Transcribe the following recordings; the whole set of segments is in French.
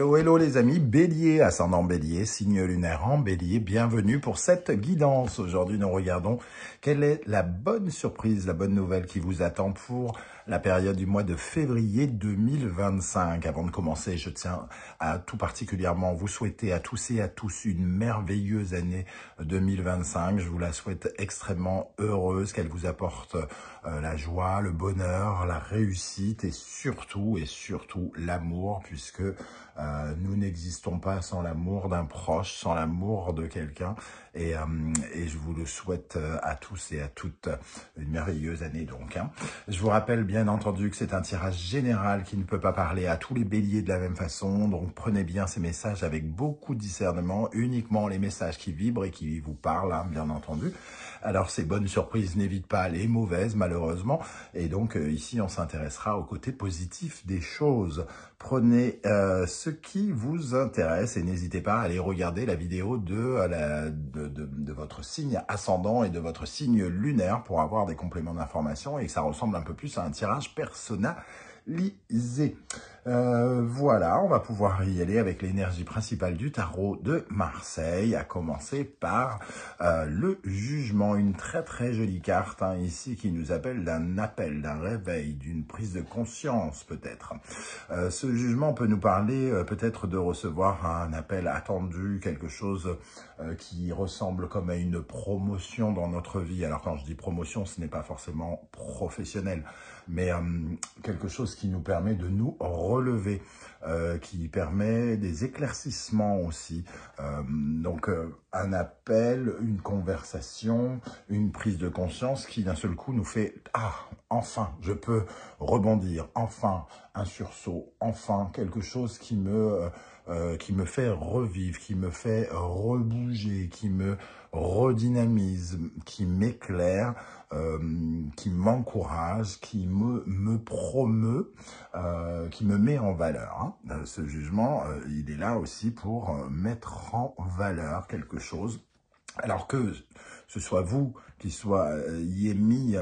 Hello, hello les amis, Bélier, ascendant Bélier, signe lunaire en Bélier, bienvenue pour cette guidance. Aujourd'hui, nous regardons quelle est la bonne surprise, la bonne nouvelle qui vous attend pour la période du mois de février 2025. Avant de commencer, je tiens à tout particulièrement vous souhaiter à tous et à tous une merveilleuse année 2025. Je vous la souhaite extrêmement heureuse, qu'elle vous apporte la joie, le bonheur, la réussite et surtout l'amour, puisque nous n'existons pas sans l'amour d'un proche, sans l'amour de quelqu'un. Et je vous le souhaite à tous et à toutes une merveilleuse année donc. Je vous rappelle bien entendu que c'est un tirage général qui ne peut pas parler à tous les béliers de la même façon. Donc prenez bien ces messages avec beaucoup de discernement, uniquement les messages qui vibrent et qui vous parlent, bien entendu. Alors ces bonnes surprises n'évitent pas les mauvaises malheureusement. Et donc ici on s'intéressera au côté positif des choses. Prenez ce qui vous intéresse et n'hésitez pas à aller regarder la vidéo de votre signe ascendant et de votre signe lunaire pour avoir des compléments d'information et que ça ressemble un peu plus à un tirage personnalisé. Voilà, on va pouvoir y aller avec l'énergie principale du tarot de Marseille, à commencer par le jugement, une très jolie carte ici qui nous appelle d'un appel, d'un réveil, d'une prise de conscience peut-être. Ce jugement peut nous parler peut-être de recevoir un appel attendu, quelque chose qui ressemble comme à une promotion dans notre vie. Alors quand je dis promotion, ce n'est pas forcément professionnel, mais quelque chose qui nous permet de nous relever, qui permet des éclaircissements aussi. Donc un appel, une conversation, une prise de conscience qui d'un seul coup nous fait « Ah, enfin, je peux rebondir, enfin, un sursaut, enfin, quelque chose qui me fait revivre, qui me fait rebouger, qui me redynamise, qui m'éclaire, qui m'encourage, qui me promeut, qui me met en valeur. Ce jugement, il est là aussi pour mettre en valeur quelque chose. Alors que ce soit vous qui soyez mis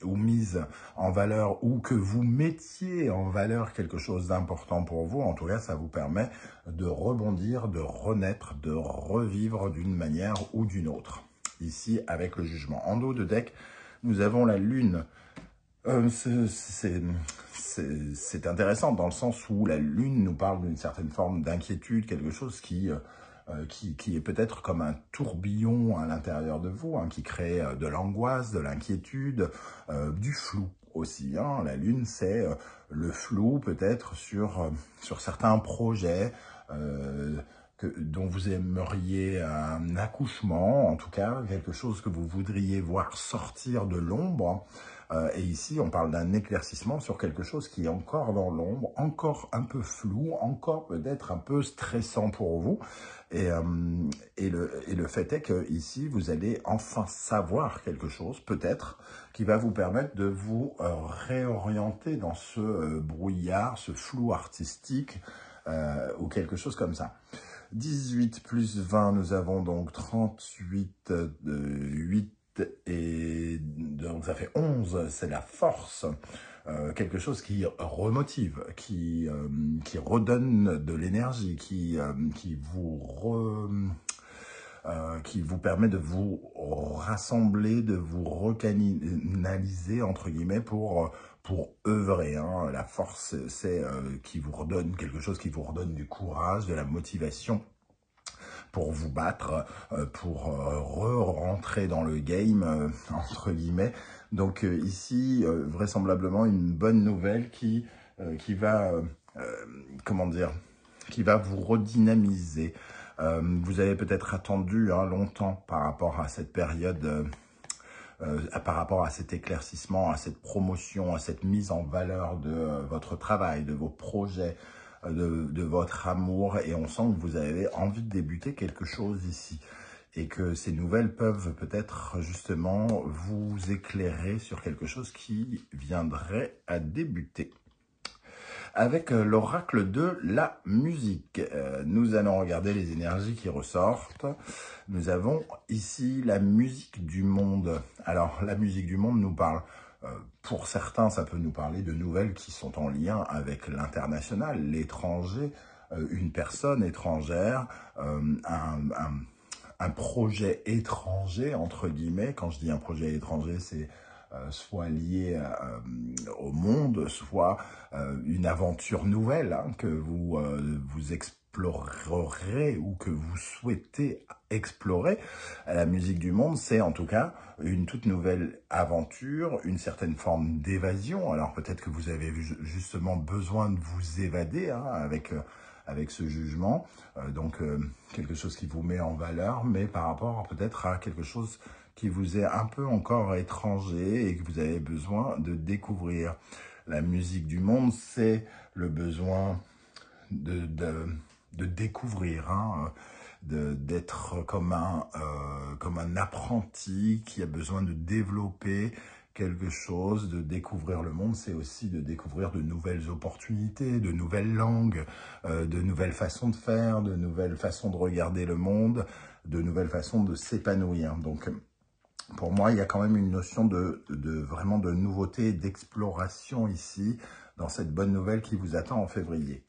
ou mise en valeur ou que vous mettiez en valeur quelque chose d'important pour vous, en tout cas, ça vous permet de rebondir, de renaître, de revivre d'une manière ou d'une autre. Ici, avec le jugement. En dos de deck, nous avons la lune. C'est intéressant dans le sens où la lune nous parle d'une certaine forme d'inquiétude, quelque chose qui est peut-être comme un tourbillon à l'intérieur de vous, qui crée de l'angoisse, de l'inquiétude, du flou aussi. La lune, c'est le flou peut-être sur certains projets dont vous aimeriez un accouchement, en tout cas quelque chose que vous voudriez voir sortir de l'ombre. Et ici, on parle d'un éclaircissement sur quelque chose qui est encore dans l'ombre, encore un peu flou, encore peut-être un peu stressant pour vous. Et le fait est que ici, vous allez enfin savoir quelque chose, peut-être, qui va vous permettre de vous réorienter dans ce brouillard, ce flou artistique, ou quelque chose comme ça. 18 plus 20, nous avons donc 38, 8 et donc ça fait 11, c'est la force. Quelque chose qui remotive, qui redonne de l'énergie, qui vous permet de vous rassembler, de vous recanaliser, entre guillemets, pour œuvrer. La force, c'est qui vous redonne quelque chose, qui vous redonne du courage, de la motivation pour vous battre, pour rentrer dans le game, entre guillemets. Donc ici, vraisemblablement, une bonne nouvelle qui va, comment dire, qui va vous redynamiser. Vous avez peut-être attendu longtemps par rapport à cette période, par rapport à cet éclaircissement, à cette promotion, à cette mise en valeur de votre travail, de vos projets, de votre amour. Et on sent que vous avez envie de débuter quelque chose ici. Et que ces nouvelles peuvent peut-être justement vous éclairer sur quelque chose qui viendrait à débuter. Avec l'oracle de la musique, nous allons regarder les énergies qui ressortent. Nous avons ici la musique du monde. Alors, la musique du monde nous parle, pour certains, ça peut nous parler de nouvelles qui sont en lien avec l'international, l'étranger, une personne étrangère, un projet étranger, entre guillemets. Quand je dis un projet étranger, c'est soit lié au monde, soit une aventure nouvelle que vous explorerez ou que vous souhaitez explorer. La musique du monde, c'est en tout cas une toute nouvelle aventure, une certaine forme d'évasion. Alors peut-être que vous avez justement besoin de vous évader avec ce jugement, donc quelque chose qui vous met en valeur, mais par rapport peut-être à quelque chose qui vous est un peu encore étranger et que vous avez besoin de découvrir. La musique du monde, c'est le besoin de découvrir, d'être comme un apprenti qui a besoin de développer quelque chose, de découvrir le monde. C'est aussi de découvrir de nouvelles opportunités, de nouvelles langues, de nouvelles façons de faire, de nouvelles façons de regarder le monde, de nouvelles façons de s'épanouir. Donc, pour moi, il y a quand même une notion vraiment de nouveauté, d'exploration ici, dans cette bonne nouvelle qui vous attend en février.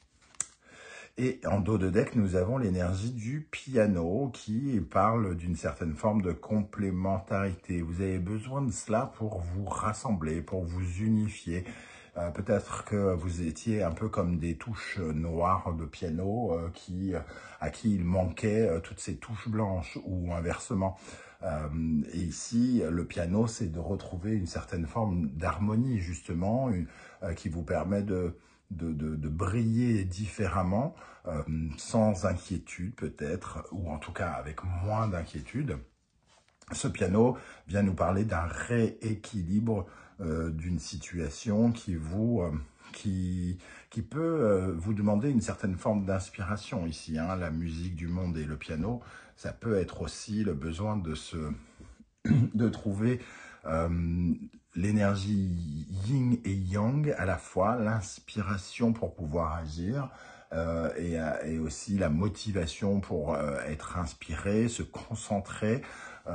Et en dos de deck, nous avons l'énergie du piano qui parle d'une certaine forme de complémentarité. Vous avez besoin de cela pour vous rassembler, pour vous unifier. Peut-être que vous étiez un peu comme des touches noires de piano à qui il manquait toutes ces touches blanches ou inversement. Et ici, le piano, c'est de retrouver une certaine forme d'harmonie, justement, qui vous permet de briller différemment, sans inquiétude peut-être, ou en tout cas avec moins d'inquiétude. Ce piano vient nous parler d'un rééquilibre d'une situation qui peut vous demander une certaine forme d'inspiration ici. La musique du monde et le piano, ça peut être aussi le besoin de trouver l'énergie yin et yang à la fois, l'inspiration pour pouvoir agir et aussi la motivation pour être inspiré, se concentrer.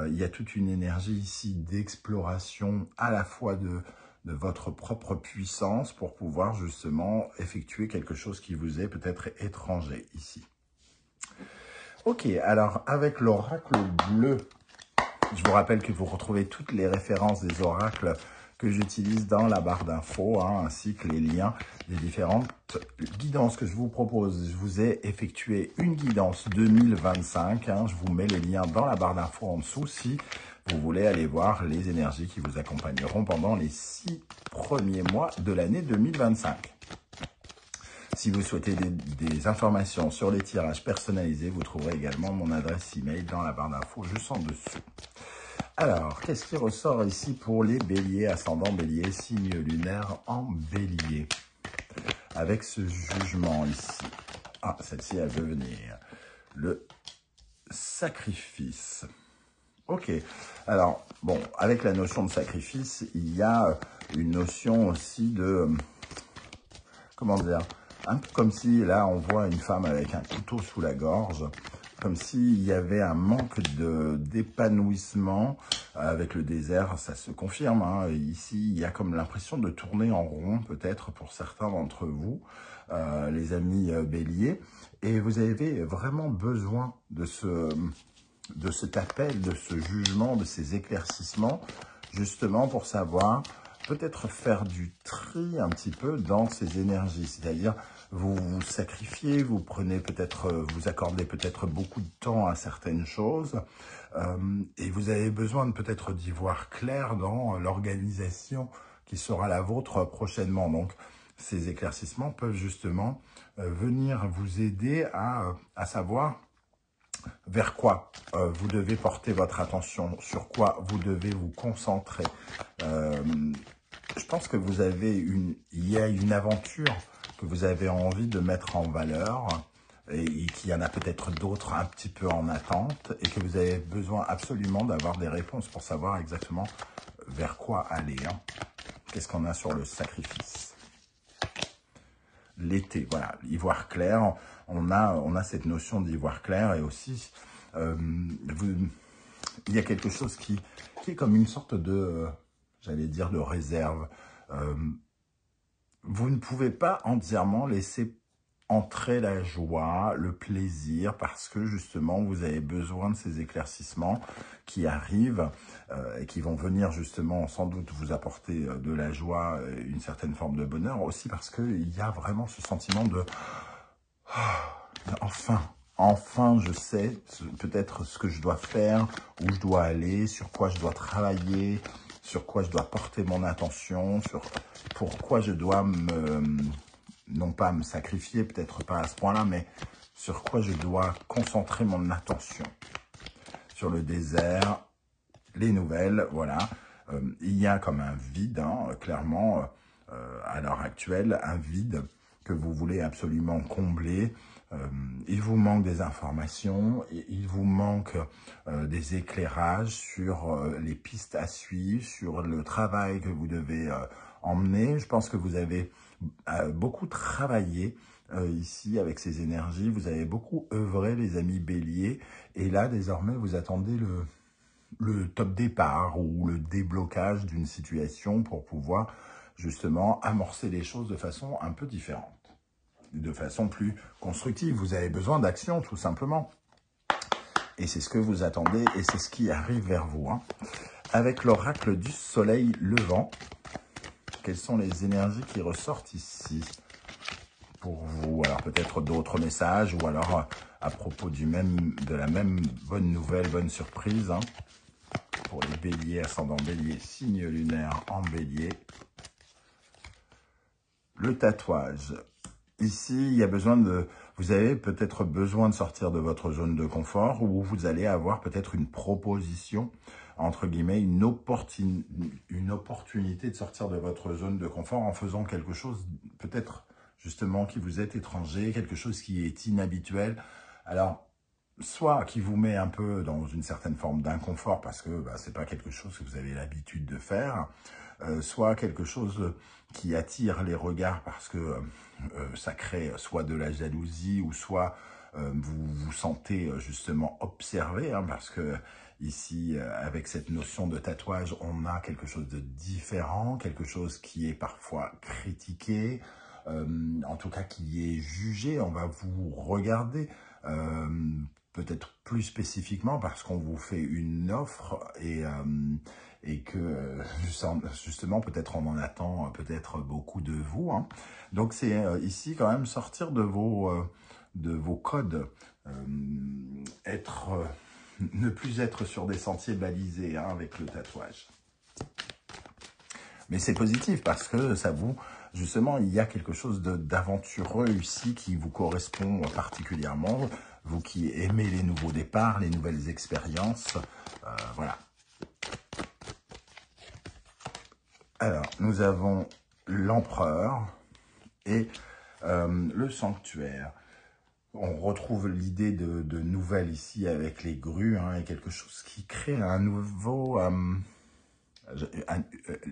Il y a toute une énergie ici d'exploration à la fois de votre propre puissance pour pouvoir justement effectuer quelque chose qui vous est peut-être étranger ici. Ok, alors avec l'oracle bleu, je vous rappelle que vous retrouvez toutes les références des oracles que j'utilise dans la barre d'infos, ainsi que les liens des différentes guidances que je vous propose. Je vous ai effectué une guidance 2025. Je vous mets les liens dans la barre d'infos en dessous si vous voulez aller voir les énergies qui vous accompagneront pendant les 6 premiers mois de l'année 2025. Si vous souhaitez des informations sur les tirages personnalisés, vous trouverez également mon adresse email dans la barre d'infos juste en dessous. Alors, qu'est-ce qui ressort ici pour les béliers, ascendant bélier, signe lunaire en bélier? Avec ce jugement ici. Ah, celle-ci, elle veut venir. Le sacrifice. Ok. Alors, bon, avec la notion de sacrifice, il y a une notion aussi de... Comment dire? Un peu comme si, là, on voit une femme avec un couteau sous la gorge, comme s'il y avait un manque d'épanouissement avec le désert, ça se confirme. Ici, il y a comme l'impression de tourner en rond, peut-être pour certains d'entre vous, les amis béliers, et vous avez vraiment besoin de cet appel, de ce jugement, de ces éclaircissements, justement pour savoir peut-être faire du tri un petit peu dans ces énergies, c'est-à-dire vous vous sacrifiez, vous prenez peut-être, vous accordez peut-être beaucoup de temps à certaines choses et vous avez besoin de peut-être d'y voir clair dans l'organisation qui sera la vôtre prochainement. Donc, ces éclaircissements peuvent justement venir vous aider à savoir vers quoi vous devez porter votre attention, sur quoi vous devez vous concentrer. Je pense que il y a une aventure que vous avez envie de mettre en valeur et qu'il y en a peut-être d'autres un petit peu en attente et que vous avez besoin absolument d'avoir des réponses pour savoir exactement vers quoi aller. Qu'est-ce qu'on a sur le sacrifice? L'été, voilà, ivoire clair, on a cette notion d'ivoire clair et aussi il y a quelque chose qui est comme une sorte de, j'allais dire, de réserve. Vous ne pouvez pas entièrement laisser entrer la joie, le plaisir, parce que justement, vous avez besoin de ces éclaircissements qui arrivent et qui vont venir justement sans doute vous apporter de la joie, une certaine forme de bonheur, aussi parce qu'il y a vraiment ce sentiment de enfin, je sais peut-être ce que je dois faire, où je dois aller, sur quoi je dois travailler, sur quoi je dois porter mon attention, sur pourquoi je dois non pas me sacrifier, peut-être pas à ce point-là, mais sur quoi je dois concentrer mon attention. Sur le désert, les nouvelles, voilà. Il y a comme un vide, hein, clairement, à l'heure actuelle, un vide que vous voulez absolument combler. Il vous manque des informations, il vous manque des éclairages sur les pistes à suivre, sur le travail que vous devez emmener. Je pense que vous avez beaucoup travaillé ici avec ces énergies, vous avez beaucoup œuvré les amis béliers, et là désormais vous attendez le top départ ou le déblocage d'une situation pour pouvoir justement amorcer les choses de façon un peu différente, de façon plus constructive. Vous avez besoin d'action tout simplement. Et c'est ce que vous attendez et c'est ce qui arrive vers vous. Hein. Avec l'oracle du soleil levant, quelles sont les énergies qui ressortent ici pour vous? Alors peut-être d'autres messages ou alors à propos de la même bonne nouvelle, bonne surprise. Hein. Pour les béliers, ascendant bélier, signe lunaire en bélier. Le tatouage. Ici, il y a besoin de... Vous avez peut-être besoin de sortir de votre zone de confort ou vous allez avoir peut-être une proposition, entre guillemets, une opportunité de sortir de votre zone de confort en faisant quelque chose peut-être justement qui vous est étranger, quelque chose qui est inhabituel. Alors, soit qui vous met un peu dans une certaine forme d'inconfort parce que c'est pas quelque chose que vous avez l'habitude de faire, soit quelque chose qui attire les regards parce que ça crée soit de la jalousie ou soit vous vous sentez justement observé, hein, parce que ici, avec cette notion de tatouage, on a quelque chose de différent, quelque chose qui est parfois critiqué, en tout cas qui est jugé. On va vous regarder peut-être plus spécifiquement parce qu'on vous fait une offre et que justement peut-être on en attend peut-être beaucoup de vous. Hein. Donc c'est ici quand même sortir de vos codes, ne plus être sur des sentiers balisés, hein, avec le tatouage. Mais c'est positif parce que ça vous, justement, il y a quelque chose d'aventureux ici qui vous correspond particulièrement. Vous qui aimez les nouveaux départs, les nouvelles expériences, voilà. Alors, nous avons l'empereur et le sanctuaire. On retrouve l'idée de nouvelles ici avec les grues, hein, et quelque chose qui crée un nouveau...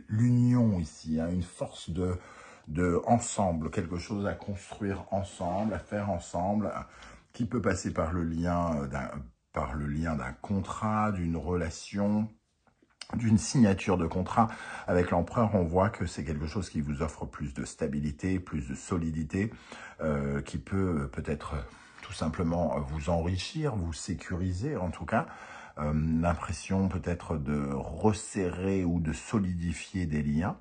l'union ici, hein, une force de ensemble, quelque chose à construire ensemble, à faire ensemble, qui peut passer par le lien d'un contrat, d'une relation, d'une signature de contrat. Avec l'empereur, on voit que c'est quelque chose qui vous offre plus de stabilité, plus de solidité, qui peut peut-être tout simplement vous enrichir, vous sécuriser en tout cas. L'impression peut-être de resserrer ou de solidifier des liens,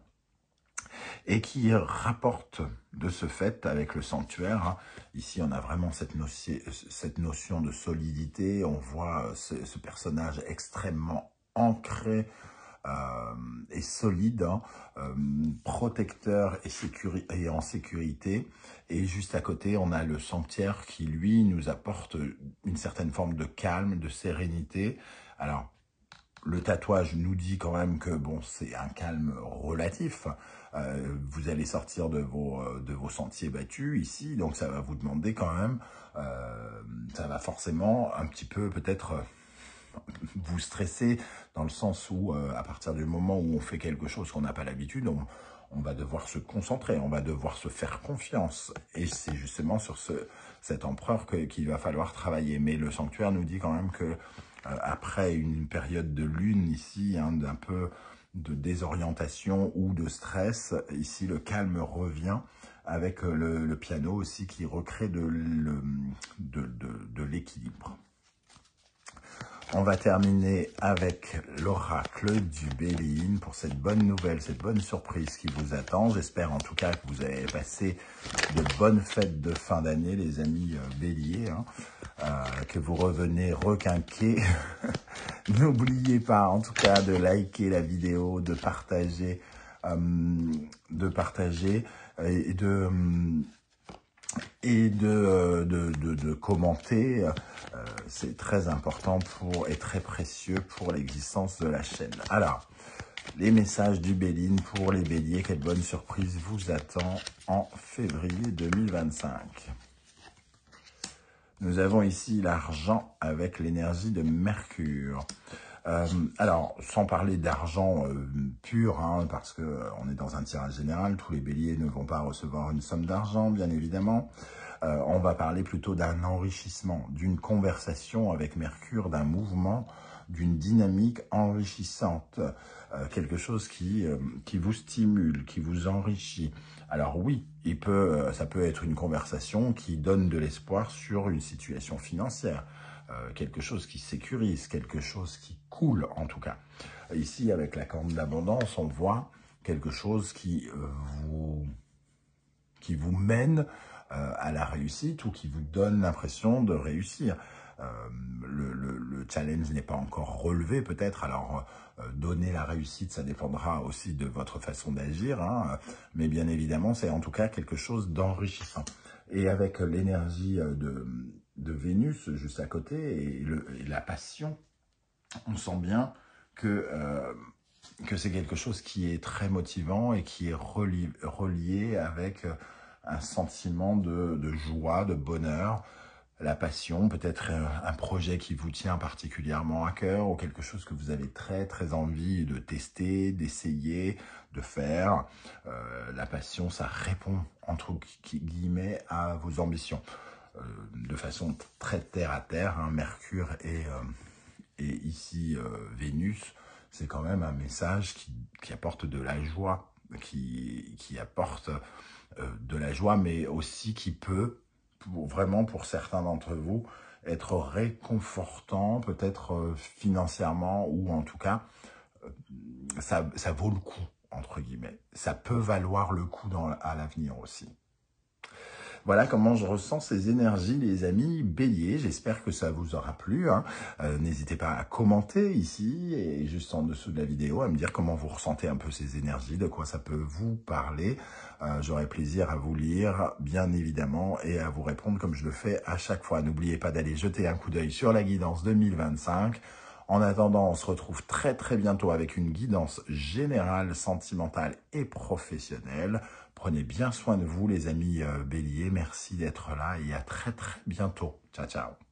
et qui rapporte de ce fait avec le sanctuaire. Hein. Ici, on a vraiment cette notion de solidité. On voit ce personnage extrêmement ancré et solide, hein, protecteur et en sécurité. Et juste à côté, on a le sanctuaire qui, lui, nous apporte une certaine forme de calme, de sérénité. Alors, le tatouage nous dit quand même que bon, c'est un calme relatif. Vous allez sortir de vos sentiers battus ici, donc ça va vous demander quand même, ça va forcément un petit peu peut-être vous stresser, dans le sens où à partir du moment où on fait quelque chose qu'on n'a pas l'habitude, on va devoir se concentrer, on va devoir se faire confiance. Et c'est justement sur cet empereur qu'il va falloir travailler. Mais le sanctuaire nous dit quand même que après une période de lune ici, hein, d'un peu de désorientation ou de stress. Ici, le calme revient avec le piano aussi qui recrée de l'équilibre. On va terminer avec l'oracle du Bélier pour cette bonne nouvelle, cette bonne surprise qui vous attend. J'espère en tout cas que vous avez passé de bonnes fêtes de fin d'année, les amis Bélier, que vous revenez requinqués. N'oubliez pas en tout cas de liker la vidéo, de partager et de commenter. C'est très important et très précieux pour l'existence de la chaîne. Alors, les messages du Bélier pour les béliers. Quelle bonne surprise vous attend en février 2025. Nous avons ici l'argent avec l'énergie de Mercure. Alors, sans parler d'argent pur, parce qu'on est dans un tirage général, tous les béliers ne vont pas recevoir une somme d'argent, bien évidemment. On va parler plutôt d'un enrichissement, d'une conversation avec Mercure, d'un mouvement, d'une dynamique enrichissante, quelque chose qui vous stimule, qui vous enrichit. Alors oui, ça peut être une conversation qui donne de l'espoir sur une situation financière, quelque chose qui sécurise, quelque chose qui coule en tout cas. Ici, avec la corne d'abondance, on voit quelque chose qui vous mène à la réussite ou qui vous donne l'impression de réussir. Le challenge n'est pas encore relevé peut-être, alors donner la réussite, ça dépendra aussi de votre façon d'agir, mais bien évidemment, c'est en tout cas quelque chose d'enrichissant. Et avec l'énergie de Vénus juste à côté et la passion, on sent bien que c'est quelque chose qui est très motivant et qui est relié avec un sentiment de joie, de bonheur, la passion, peut-être un projet qui vous tient particulièrement à cœur ou quelque chose que vous avez très très envie de tester, d'essayer, de faire. La passion, ça répond entre guillemets à vos ambitions. De façon très terre à terre, Mercure et ici Vénus, c'est quand même un message qui apporte de la joie, qui apporte de la joie, mais aussi qui peut, vraiment pour certains d'entre vous, être réconfortant, peut-être financièrement, ou en tout cas, ça vaut le coup, entre guillemets. Ça peut valoir le coup à l'avenir aussi. Voilà comment je ressens ces énergies, les amis béliers. J'espère que ça vous aura plu. N'hésitez pas à commenter ici et juste en dessous de la vidéo, à me dire comment vous ressentez un peu ces énergies, de quoi ça peut vous parler. J'aurai plaisir à vous lire, bien évidemment, et à vous répondre comme je le fais à chaque fois. N'oubliez pas d'aller jeter un coup d'œil sur la guidance 2025. En attendant, on se retrouve très très bientôt avec une guidance générale, sentimentale et professionnelle. Prenez bien soin de vous les amis béliers, merci d'être là et à très très bientôt. Ciao ciao.